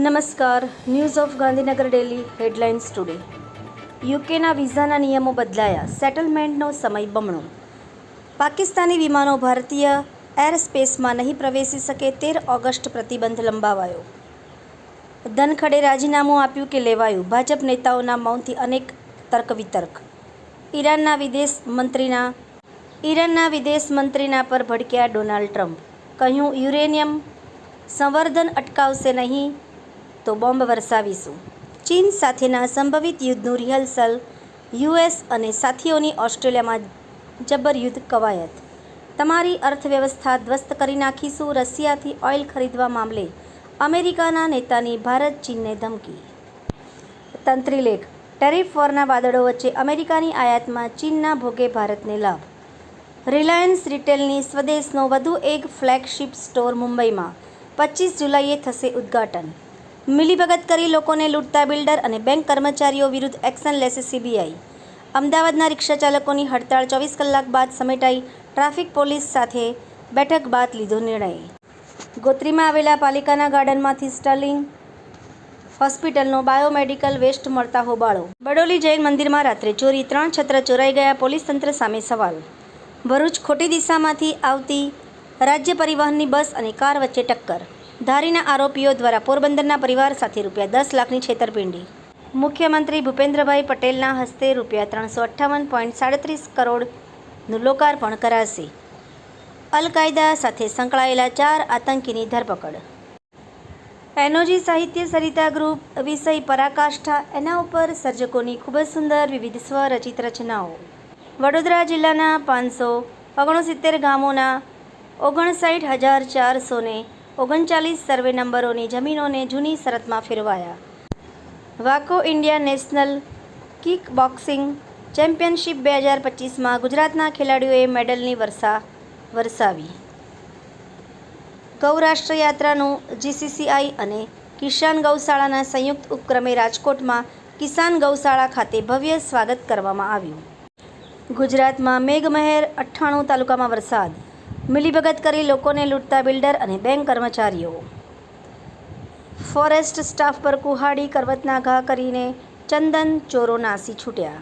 નમસ્કાર. News of Gandhinagar daily headlines today. યુકેના વિઝાના નિયમો બદલાયા, સેટલમેન્ટનો સમય બમણો. પાકિસ્તાની વિમાનો ભારતીય એરસ્પેસમાં નહીં પ્રવેશી શકે, 13 ઓગસ્ટ પ્રતિબંધ લંબાવાયો. ધનખડે રાજીનામું આપ્યું કે લેવાયું, ભાજપ નેતાઓના મૌનથી અનેક તર્ક વિતર્ક. ઈરાનના વિદેશ મંત્રીના પર ભડક્યા ડોનાલ્ડ ટ્રમ્પ. કહ્યું, યુરેનિયમ સંવર્ધન અટકાવશે નહીં તો બોમ્બ વરસાવીશું. ચીન સાથેના સંભવિત યુદ્ધનું રિહર્સલ, યુએસ અને સાથીઓની ઓસ્ટ્રેલિયામાં જબરયુદ્ધ કવાયત. તમારી અર્થવ્યવસ્થા ધ્વસ્ત કરી નાખીશું. રશિયાથી ઓઇલ ખરીદવા મામલે અમેરિકાના નેતાની ભારત ચીનને ધમકી. તંત્રીલેખ. ટેરિફ વોરના વાદળો વચ્ચે અમેરિકાની આયાતમાં ચીનના ભોગે ભારતને લાભ. રિલાયન્સ રિટેલની સ્વદેશનો વધુ એક ફ્લેગશિપ સ્ટોર મુંબઈમાં 25 જુલાઈએ થશે ઉદ્ઘાટન. મિલીભગત કરી લોકોને લૂંટતા બિલ્ડર અને બેંક કર્મચારીઓ વિરુદ્ધ એક્શન લેશે સીબીઆઈ. અમદાવાદના રિક્ષાચાલકોની હડતાળ 24 કલાક બાદ સમેટાઈ. ટ્રાફિક પોલીસ સાથે બેઠક બાદ લીધો નિર્ણય. ગોત્રીમાં આવેલા પાલિકાના ગાર્ડનમાંથી સ્ટર્લિંગ હોસ્પિટલનો બાયોમેડિકલ વેસ્ટ મળતા હોબાળો. બડોલી જૈન મંદિરમાં રાત્રે ચોરી, 3 છત્ર ચોરાઈ ગયા, પોલીસ તંત્ર સામે સવાલ. ભરૂચ ખોટી દિશામાંથી આવતી રાજ્ય પરિવહનની બસ અને કાર વચ્ચે ટક્કર. ધારીના આરોપીઓ દ્વારા પોરબંદરના પરિવાર સાથે ₹10 લાખની છેતરપિંડી. મુખ્યમંત્રી ભૂપેન્દ્રભાઈ પટેલના હસ્તે ₹358.37 કરોડનું લોકાર્પણ કરાશે. અલ-કાયદા સાથે સંકળાયેલા 4 આતંકીની ધરપકડ. એનોજી સાહિત્ય સરિતા ગ્રુપ વિષય પરાકાષ્ઠા, એના ઉપર સર્જકોની ખૂબ જ સુંદર વિવિધ સ્વરચિત રચનાઓ. વડોદરા જિલ્લાના 569 ગામોના 59,439 સર્વે નંબરોની જમીનોને જૂની શરતમાં ફેરવાયા. વાકો India national kickboxing championship 2025માં ગુજરાતના ખેલાડીઓએ મેડલની વરસાવી. ગૌરાષ્ટ્ર યાત્રાનું જીસીસીઆઈ અને કિસાન ગૌશાળાના સંયુક્ત ઉપક્રમે રાજકોટમાં કિસાન ગૌશાળા ખાતે ભવ્ય સ્વાગત કરવામાં આવ્યું. ગુજરાતમાં મેઘમહેર, 98 તાલુકામાં વરસાદ. મિલીભગત કરી લોકોને લૂંટતા બિલ્ડર અને બેંક કર્મચારીઓ. ફોરેસ્ટ સ્ટાફ પર કુહાડી, કરવતના ઘા કરીને ચંદન ચોરો નાસી છૂટ્યા.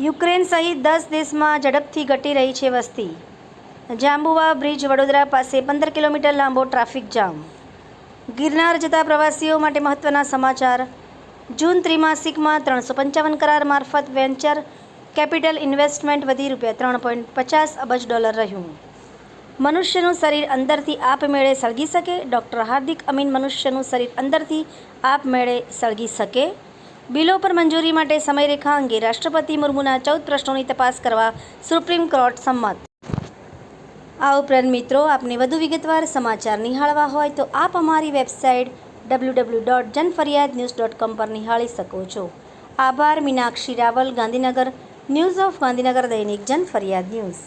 યુક્રેન સહિત 10 દેશમાં ઝડપથી ઘટી રહી છે વસ્તી. જાંબુવા બ્રિજ વડોદરા પાસે 15 કિલોમીટર લાંબો ટ્રાફિક જામ. ગિરનાર જતા પ્રવાસીઓ માટે મહત્વના સમાચાર. જૂન ત્રિમાસિકમાં 355 કરાર મારફત વેન્ચર કેપિટલ ઇન્વેસ્ટમેન્ટ વધી $3.50 અબજ રહ્યું. મનુષ્યનું શરીર અંદરથી આપમેળે સળગી શકે? ડૉક્ટર હાર્દિક અમીન. મનુષ્યનું શરીર અંદરથી આપમેળે સળગી શકે? બિલો પર મંજૂરી માટે સમયરેખા અંગે રાષ્ટ્રપતિ મુર્મુના 14 પ્રશ્નોની તપાસ કરવા સુપ્રીમ કોર્ટ સંમત. આ ઉપરાંત મિત્રો, આપને વધુ વિગતવાર સમાચાર નિહાળવા હોય તો આપ અમારી વેબસાઇટ www.janfaryadnews.com પર નિહાળી શકો છો. આભાર. મીનાક્ષી રાવલ, ગાંધીનગર. ન્યૂઝ ઓફ ગાંધીનગર દૈનિક જન ફરિયાદ ન્યૂઝ.